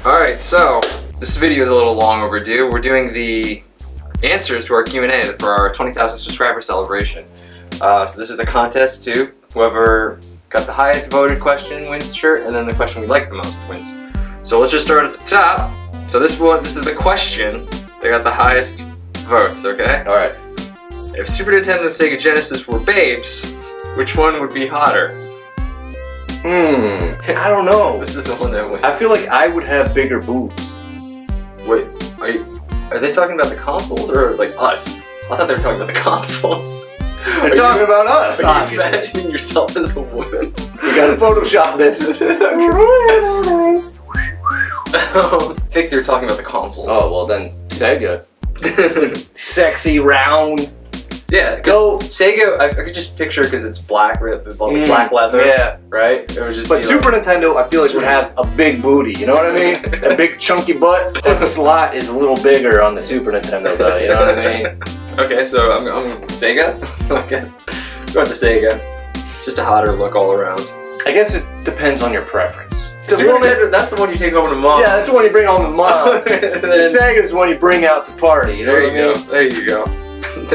Alright, so this video is a little long overdue. We're doing the answers to our Q&A for our 20,000 subscriber celebration. So this is a contest too. Whoever got the highest voted question wins the shirt, and then the question we like the most wins. So let's just start at the top. So this is the question that got the highest votes, okay? Alright. If Super Nintendo and Sega Genesis were babes, which one would be hotter? I don't know. This is the one that wins. I feel like I would have bigger boobs. Wait, are they talking about the consoles or like us? I thought they were talking about the consoles. They're talking about us. Are you imagining yourself as a woman? You gotta Photoshop this. I think they're talking about the consoles. Oh, well then, Sega. Sexy, round. Yeah, go Sega. I could just picture because it's black, right? The black leather. Yeah, right. It would just. But Super Nintendo, I feel like would have a big booty. You know what I mean? A big chunky butt. That slot is a little bigger on the Super Nintendo, though. You know what I mean? Okay, so I'm Sega. I guess go with the Sega. It's just a hotter look all around. I guess it depends on your preference. Super Nintendo, that's the one you take home to mom. Yeah, that's the one you bring home to mom. The Sega's the one you bring out to party. You know what I mean? There you go.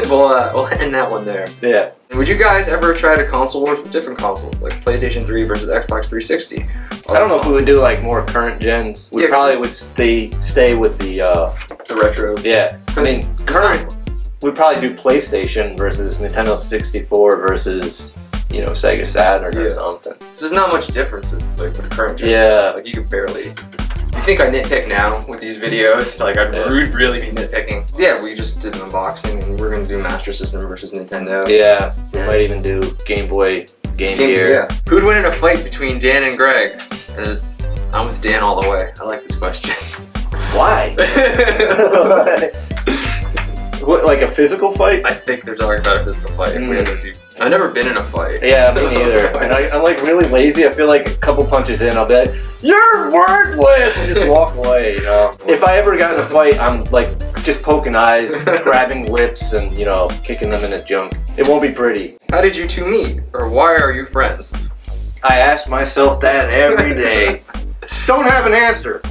We'll end that one there. Yeah. Would you guys ever try to console wars with different consoles, like PlayStation 3 versus Xbox 360? I don't know if we would do like more current gens. We probably would stay with the retro. Yeah. I mean, current. We'd probably do PlayStation versus Nintendo 64 versus, you know, Sega Saturn or something. So there's not much differences like with current gens. Yeah. Like you could barely. You think I nitpick now with these videos? Like I'd really be nitpicking. Yeah, we just did an unboxing and we're gonna do Master System versus Nintendo. Yeah, we might even do Game Boy, Game Gear. Yeah. Who'd win in a fight between Dan and Greg? I'm with Dan all the way. I like this question. Why? What, like a physical fight? I think they're talking about a physical fight. If we ever do. I've never been in a fight. Yeah, me neither. And I'm like really lazy. I feel like a couple punches in, I'll be like, "You're worthless!" and just walk away, you know. If I ever got in a fight, I'm like just poking eyes, grabbing lips, and, you know, kicking them in the junk. It won't be pretty. How did you two meet? Or why are you friends? I ask myself that every day. Don't have an answer.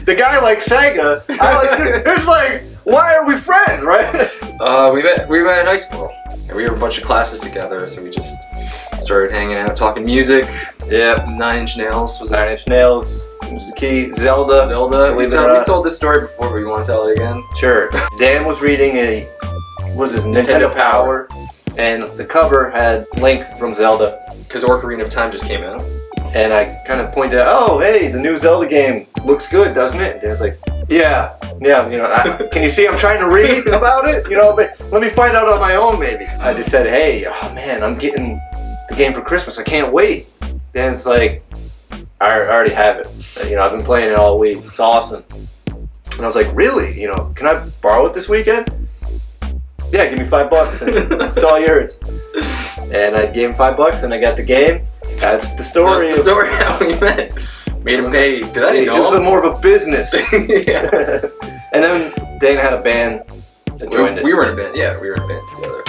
The guy likes Sega. I like Sega. It's like, why are we friends, right? We met in high school. And we were a bunch of classes together, so we just started hanging out, talking music. Yeah, 9 Inch Nails was 9 Inch Nails was the key. Zelda. We told this story before, but you want to tell it again? Sure. Dan was reading Nintendo Power, and the cover had Link from Zelda. Because Ocarina of Time just came out. And I kind of pointed out, oh, hey, the new Zelda game looks good, doesn't it? And Dan's like, yeah, you know, can you see I'm trying to read about it? You know, but let me find out on my own, maybe. I just said, hey, oh man, I'm getting the game for Christmas. I can't wait. Dan's like, I already have it. You know, I've been playing it all week. It's awesome. And I was like, really? You know, can I borrow it this weekend? Yeah, give me $5 and it's all yours. And I gave him $5 and I got the game. That's the story. That's the story how we met. Made him pay, because I didn't know. It was more of a business. Yeah. And then Dana had a band that joined it. We were in a band, yeah, we were in a band together.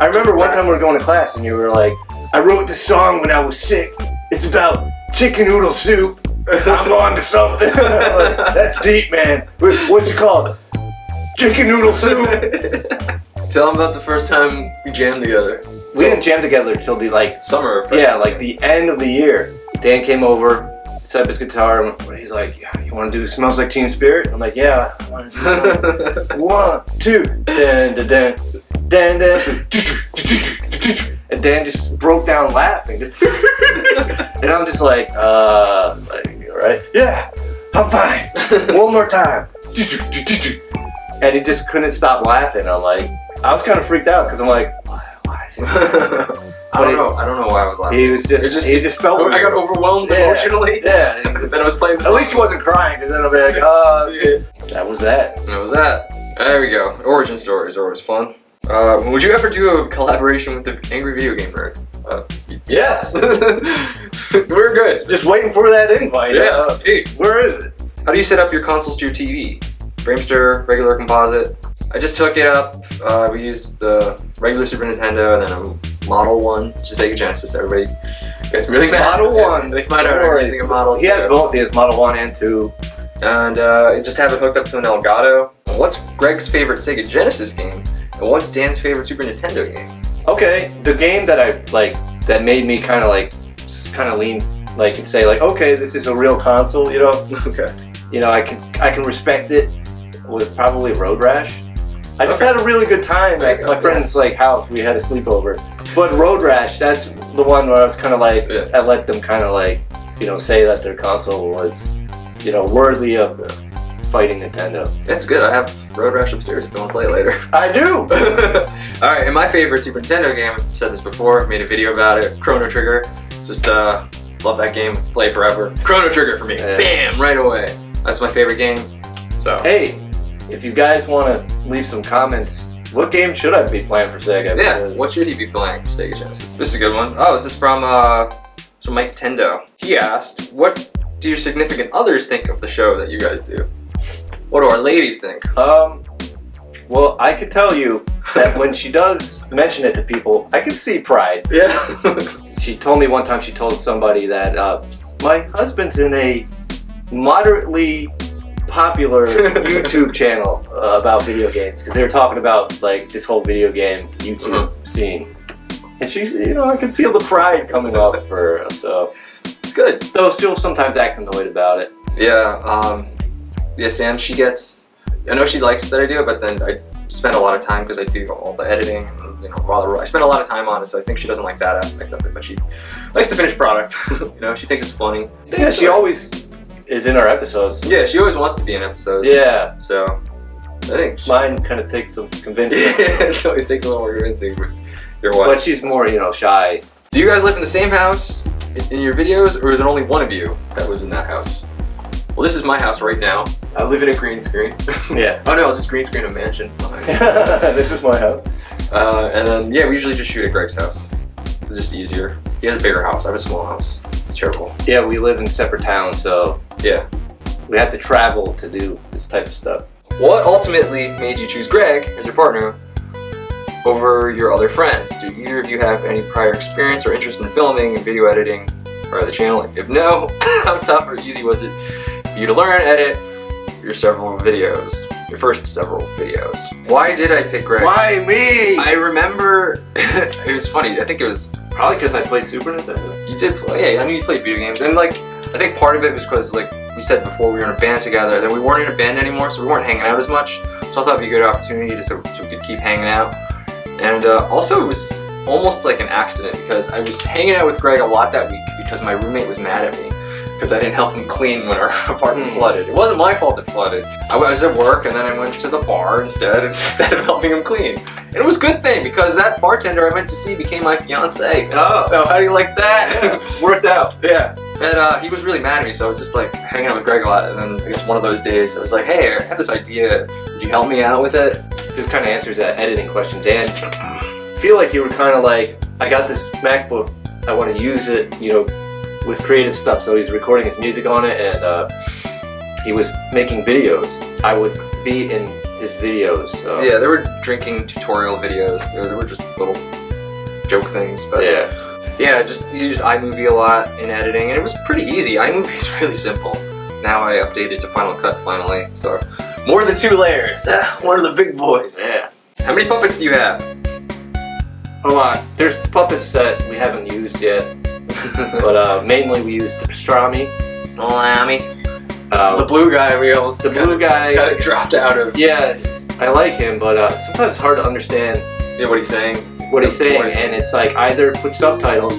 I remember one time we were going to class and you were like, I wrote this song when I was sick. It's about chicken noodle soup. I'm on to something. Like, that's deep, man. What's it called? Chicken noodle soup. Tell them about the first time we jammed together. We didn't jam together till the summer. Yeah, like the end of the year. Dan came over, set up his guitar, and he's like, yeah, you want to do Smells Like Teen Spirit? I'm like, yeah, I want to do that. 1, 2, dan, dan, dan, dan, dan, and Dan just broke down laughing. And I'm just like, right? Yeah, I'm fine. One more time. And he just couldn't stop laughing. I'm like, I was kind of freaked out because I'm like, why is he laughing? I don't know why I was laughing. He just felt weird. I got overwhelmed emotionally. Yeah. Then I was playing the song. At least he wasn't crying, because then I'll be like, that was that. That was that. There we go. Origin stories are always fun. Would you ever do a collaboration with the Angry Video Game Nerd? Yes. We're good. Just waiting for that invite. Yeah. Where is it? How do you set up your consoles to your TV? Framester, regular composite? I just took it up. We used the regular Super Nintendo and then a Model 1, which is Sega Genesis. Everybody gets really mad. Model 1. They find out I'm using a Model 2. He has both. He has Model 1 and 2. And just have it hooked up to an Elgato. What's Greg's favorite Sega Genesis game? And what's Dan's favorite Super Nintendo game? Okay, the game that I like that made me kind of lean like and say like, okay, this is a real console, you know. Okay. You know, I can respect it. Was probably Road Rash. I just had a really good time at my friend's like house. We had a sleepover. But Road Rash, that's the one where I was kind of like, I let them kind of like, you know, say that their console was, you know, worthy of fighting Nintendo. That's good. I have Road Rash upstairs if you want to play it later. I do! Alright, and my favorite Super Nintendo game, I've said this before, made a video about it, Chrono Trigger. Just love that game, play forever. Chrono Trigger for me. Yeah. Bam! Right away. That's my favorite game. So. Hey, if you guys want to leave some comments, what game should I be playing for Sega? Yeah, what should he be playing for Sega Genesis? This is a good one. Oh, this is from Mike Tendo. He asked, what do your significant others think of the show that you guys do? What do our ladies think? Well, I could tell you that when she does mention it to people, I can see pride. Yeah. She told me one time, she told somebody that my husband's in a moderately popular YouTube channel about video games, because they were talking about like this whole video game YouTube scene. And she's, you know, I can feel the pride coming up for her, so it's good. Though she'll sometimes act annoyed about it. Yeah, yeah, Sam, she gets, I know she likes that I do it, but then I spend a lot of time because I do all the editing, and, you know, I spend a lot of time on it, so I think she doesn't like that aspect of it, but she likes the finished product. You know, she thinks it's funny. Yeah, she always is in our episodes. Yeah, she always wants to be in episodes. Yeah. So, I think mine kind of takes some convincing. It always takes a little more convincing, but your wife. But she's more, you know, shy. Do you guys live in the same house in your videos, or is there only one of you that lives in that house? Well, this is my house right now. I live in a green screen. Yeah. Oh no, I'll just green screen a mansion. This is my house. And then, yeah, we usually just shoot at Greg's house. It's just easier. He has a bigger house. I have a small house. It's terrible. Yeah, we live in separate towns, so yeah, we have to travel to do this type of stuff. What ultimately made you choose Greg as your partner over your other friends? Do either of you have any prior experience or interest in filming and video editing or the channel? If no, how tough or easy was it for you to learn, edit your first several videos? Why did I pick Greg? Why me? I remember, it was funny, I think it was probably because I played Super Nintendo. You did play, yeah, I mean you played video games, and like, I think part of it was because, like we said before, we were in a band together, then we weren't in a band anymore, so we weren't hanging out as much, so I thought it'd be a good opportunity so we could keep hanging out. And also it was almost like an accident, because I was hanging out with Greg a lot that week because my roommate was mad at me because I didn't help him clean when our apartment flooded. It wasn't my fault it flooded. I was at work and then I went to the bar instead of helping him clean. And it was a good thing because that bartender I went to see became my fiance. Oh. So how do you like that? Yeah. Worked out. Yeah. And he was really mad at me, so I was just like hanging out with Greg a lot, and then I guess one of those days I was like, hey, I have this idea. Would you help me out with it? This kind of answers that editing question, Dan. I feel like you were kind of like, I got this MacBook, I want to use it, you know, with creative stuff. So he's recording his music on it, and he was making videos. I would be in his videos. So. Yeah, there were drinking tutorial videos. There were just little joke things, but yeah, you used iMovie a lot in editing, and it was pretty easy. iMovie is really simple. Now I updated to Final Cut finally, so more than 2 layers. One of the big boys. Yeah. How many puppets do you have? A lot. There's puppets that we haven't used yet. But mainly we use the pastrami. Salami. The blue guy we almost got it dropped out of. Yes, I like him, but sometimes it's hard to understand. Yeah, what he's saying. And it's like either put subtitles.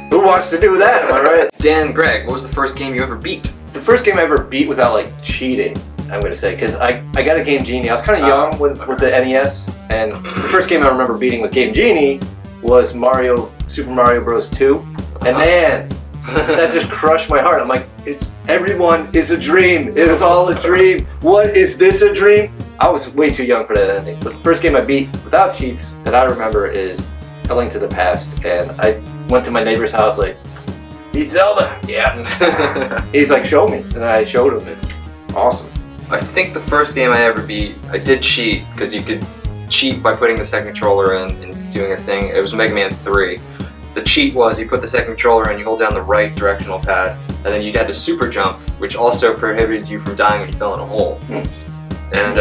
Who wants to do that? Am I right? Dan, Greg, what was the first game you ever beat? The first game I ever beat without like cheating, I'm gonna say, because I got a Game Genie. I was kind of young with the NES, and the first game I remember beating with Game Genie was Super Mario Bros. 2, and man, that just crushed my heart. I'm like, everyone is a dream. It is all a dream. What is this a dream? I was way too young for that ending. But the first game I beat without cheats that I remember is A Link to the Past, and I went to my neighbor's house like, beat Zelda. Yeah. He's like, show me, and I showed him. It. Awesome. I think the first game I ever beat, I did cheat, because you could cheat by putting the second controller in and doing a thing. It was Mega Man 3. The cheat was you put the second controller in, you hold down the right directional pad, and then you had to super jump, which also prohibited you from dying when you fell in a hole. And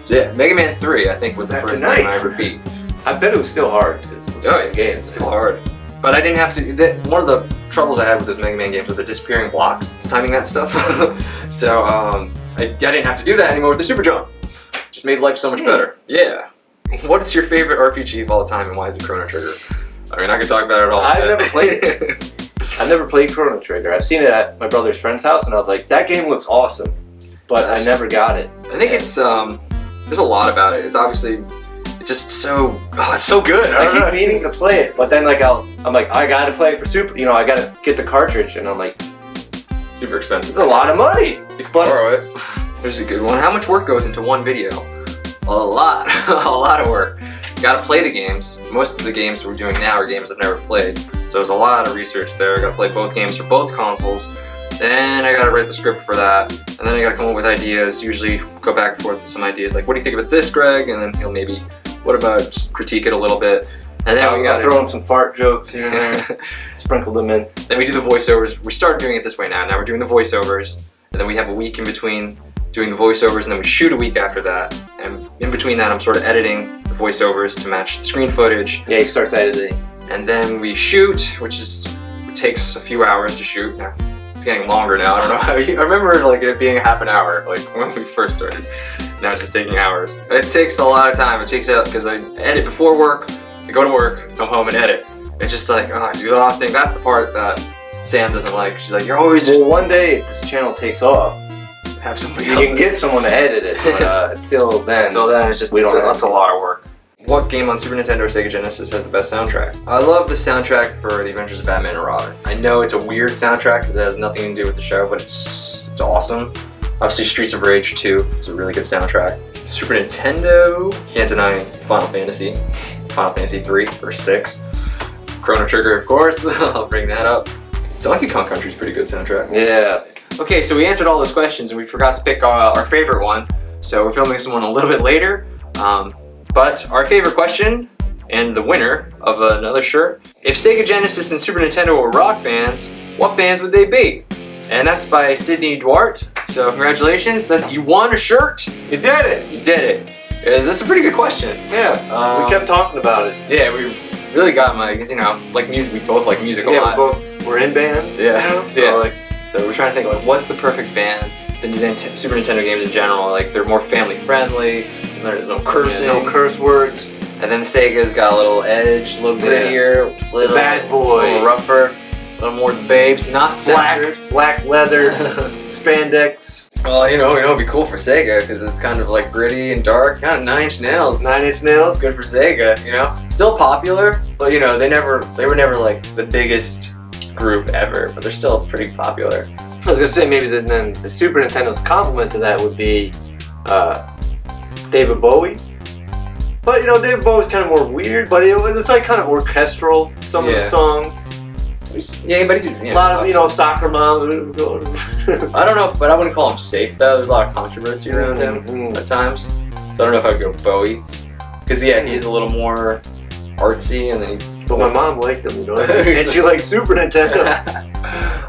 yeah, Mega Man 3 I think was the first game I ever beat. I bet it was still hard. Oh yeah, it's still hard. But I didn't have to, one of the troubles I had with those Mega Man games was the disappearing blocks, timing that stuff. So I didn't have to do that anymore with the super jump. Just made life so much better. Yeah. What's your favorite RPG of all time and why is it Chrono Trigger? I mean, I could talk about it all. I've never played it. I've never played Chrono Trigger. I've seen it at my brother's friend's house and I was like, that game looks awesome. But I never got it. I think it's, there's a lot about it. It's obviously, it's just so, it's so good. I keep meaning to play it, but then like I'm like, I gotta play it for super, you know, I gotta get the cartridge and I'm like, super expensive. It's a lot of money. You can borrow it. There's a good one. How much work goes into one video? A lot. A lot of work. You gotta play the games. Most of the games we're doing now are games I've never played. So there's a lot of research there. I gotta play both games for both consoles. Then I gotta write the script for that. And then I gotta come up with ideas. Usually go back and forth with some ideas like, what do you think about this, Greg? And then he'll maybe, what about just critique it a little bit. And then we gotta throw in some fart jokes here, sprinkle them in. Then we do the voiceovers. We started doing it this way now. Now we're doing the voiceovers. And then we have a week in between doing the voiceovers, and then we shoot a week after that. And in between that, I'm sort of editing the voiceovers to match the screen footage. Yeah, he starts editing. And then we shoot, which takes a few hours to shoot. Now, it's getting longer now. I don't know how I remember like it being half an hour, like when we first started. Now it's just taking hours. It takes a lot of time. It takes out because I edit before work, I go to work, come home and edit. It's just like, oh, it's exhausting. That's the part that Sam doesn't like. She's like, you're always just... Well, one day if this channel takes off, have somebody you can get someone to edit it, but until then it's just that's a lot of work. What game on Super Nintendo or Sega Genesis has the best soundtrack? I love the soundtrack for The Adventures of Batman and Robin. I know it's a weird soundtrack because it has nothing to do with the show, but it's awesome. Obviously Streets of Rage 2 is a really good soundtrack. Super Nintendo, can't deny Final Fantasy 3 or 6. Chrono Trigger, of course, I'll bring that up. Donkey Kong Country's pretty good soundtrack. Yeah. Okay, so we answered all those questions and we forgot to pick our favorite one. So we're filming this one a little bit later. But our favorite question, and the winner of another shirt, if Sega Genesis and Super Nintendo were rock bands, what bands would they be? And that's by Sydney Duarte. So congratulations, you won a shirt. You did it. You did it. This is a pretty good question. Yeah, we kept talking about it. Yeah, we really got you know, like music. We both like music a lot. We're in bands. Yeah, you know? So we're trying to think like, what's the perfect band? The Super Nintendo games in general, like they're more family friendly. There's no cursing, no curse words. And then Sega's got a little edge, a little grittier, little bad boy, a little rougher, a little more the babes, not censored. Black leather, spandex. Well, you know, it'd be cool for Sega because it's kind of like gritty and dark. Kind of 9 Inch Nails. 9 Inch Nails. Good for Sega, you know. Still popular, but you know, they were never like the biggest group ever, but they're still pretty popular. I was gonna say maybe then the Super Nintendo's compliment to that would be David Bowie. But you know, David Bowie's kind of more weird, but it's like kind of orchestral, some of the songs. Yeah, anybody do. A lot of, you know, Soccer Mom. I don't know, but I wouldn't call him safe though. There's a lot of controversy around him at times. So I don't know if I'd go Bowie. Because yeah, he's a little more artsy and then But my mom liked them, you know. And she liked Super Nintendo.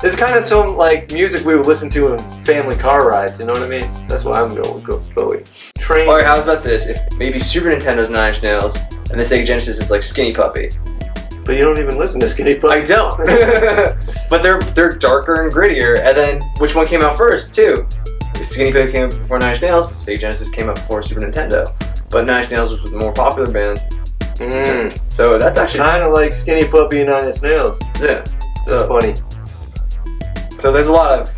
It's kind of some like music we would listen to in family car rides, you know what I mean? That's why I'm going with Bowie. Train. Alright, how's about this? If maybe Super Nintendo's 9 Inch Nails and the Sega Genesis is like Skinny Puppy. But you don't even listen to Skinny Puppy. I don't. But they're darker and grittier. And then which one came out first too? Skinny Puppy came out before 9 Inch Nails. Sega Genesis came out before Super Nintendo. But 9 Inch Nails was the more popular band. So that's actually kind of like Skinny Puppy and 9 Inch Nails. Yeah. That's funny. So there's a lot of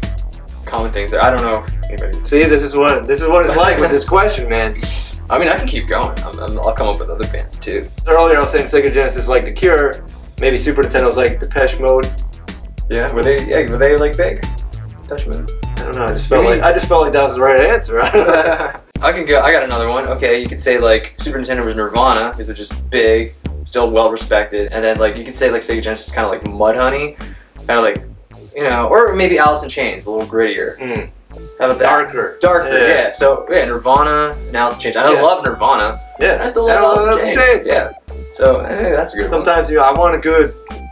common things there. I don't know if anybody... See, this is what it's like with this question, man. I mean, I can keep going. I'll come up with other bands too. So earlier I was saying Sega Genesis is like The Cure. Maybe Super Nintendo's like Depeche Mode. Yeah, were they like big? Depeche Mode. I don't know. I just felt like that was the right answer. I can go. I got another one. Okay, you could say like Super Nintendo was Nirvana because they're just big, still well respected, and then like you could say like Sega Genesis kind of like Mudhoney, kind of like, you know, or maybe Alice in Chains, a little grittier. How about that? Darker. Darker, yeah. So, yeah, Nirvana and Alice in Chains. I love Nirvana. Yeah. I still love Alice in Chains. Yeah. So, that's a good Sometimes, you know, I want a good, I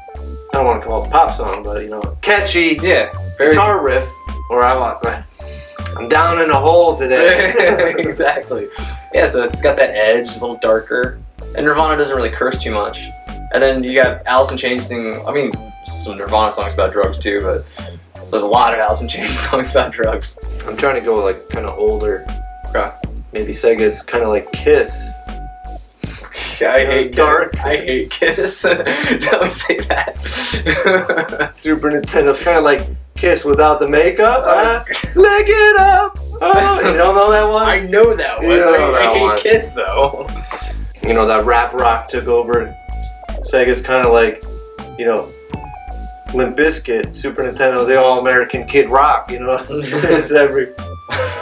don't want to call it a pop song, but, you know, catchy guitar riff, or I'm down in a hole today. Exactly. Yeah, so it's got that edge, a little darker. And Nirvana doesn't really curse too much. And then you got Alice in Chains singing, I mean, some Nirvana songs about drugs too, but there's a lot of Alice in Chains songs about drugs. I'm trying to go like kind of older. Okay. Maybe Sega's kind of like Kiss. I hate Dark. Kiss. I hate Kiss. Don't say that. Super Nintendo's kind of like Kiss without the makeup. Lick it up. Oh, you don't know that one? I know that one. I hate Kiss though. You know, that rap rock took over. Sega's kind of like, you know, Limp Bizkit, Super Nintendo, the all-American Kid Rock, you know? It's every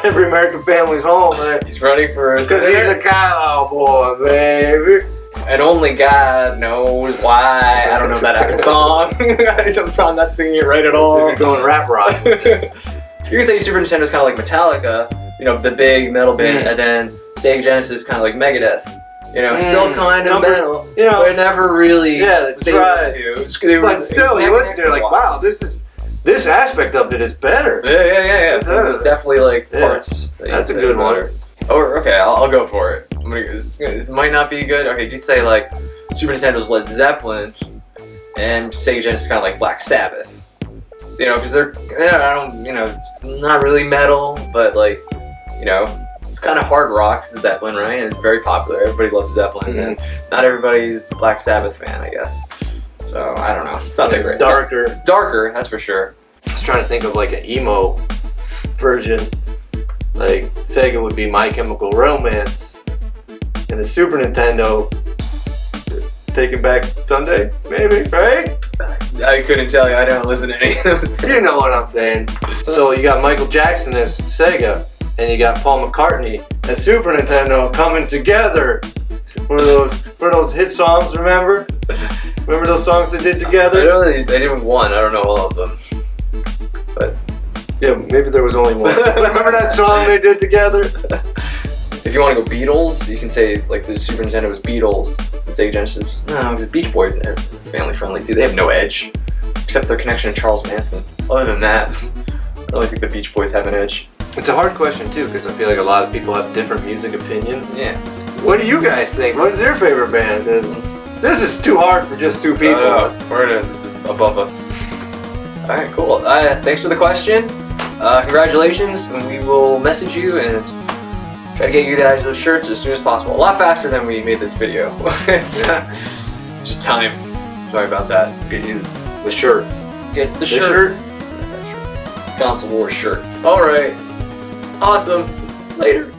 American family's home, man. He's running for his... Because he's a cowboy, baby. And only God knows why. I don't know that actual song. I'm not singing it right at all. So you're going rap rock. You can say Super Nintendo's kind of like Metallica, you know, the big metal band, and then Sega Genesis is kind of like Megadeth. You know, still kind of metal, you know, but never really was able to. But still, you listen to it like, wow, this aspect of it is better. Yeah. So there's definitely like parts. That's a good one. Or okay, I'll go for it. This might not be good. Okay, you could say like Super Nintendo's Led Zeppelin, and Sega Genesis is kind of like Black Sabbath. So, you know, because they're, I don't, you know, it's not really metal, but like, you know. It's kind of hard rock, Zeppelin, right? And it's very popular. Everybody loves Zeppelin, and not everybody's a Black Sabbath fan, I guess. So I don't know. It's not that great. It's darker. It's darker, that's for sure. I was trying to think of like an emo version. Like Sega would be My Chemical Romance, and the Super Nintendo, Taking Back Sunday, maybe, right? I couldn't tell you. I don't listen to any of those. You know what I'm saying. So you got Michael Jackson as Sega. And you got Paul McCartney and Super Nintendo coming together for those hit songs. Remember those songs they did together? I know they did one. I don't know all of them, but yeah, maybe there was only one. Remember that song they did together? If you want to go Beatles, you can say like the Super Nintendo was Beatles and Sega Genesis. No, because Beach Boys and they're family friendly too. They have no edge except their connection to Charles Manson. Other than that, I don't really think the Beach Boys have an edge. It's a hard question too, because I feel like a lot of people have different music opinions. Yeah. What do you guys think? What's your favorite band? This is too hard for just two people. This is above us. All right, cool. Thanks for the question. Congratulations, and we will message you and try to get you guys those shirts as soon as possible. A lot faster than we made this video. It's just time. Sorry about that. Get you the shirt. Get the shirt. Console Wars shirt. All right. Awesome. Later.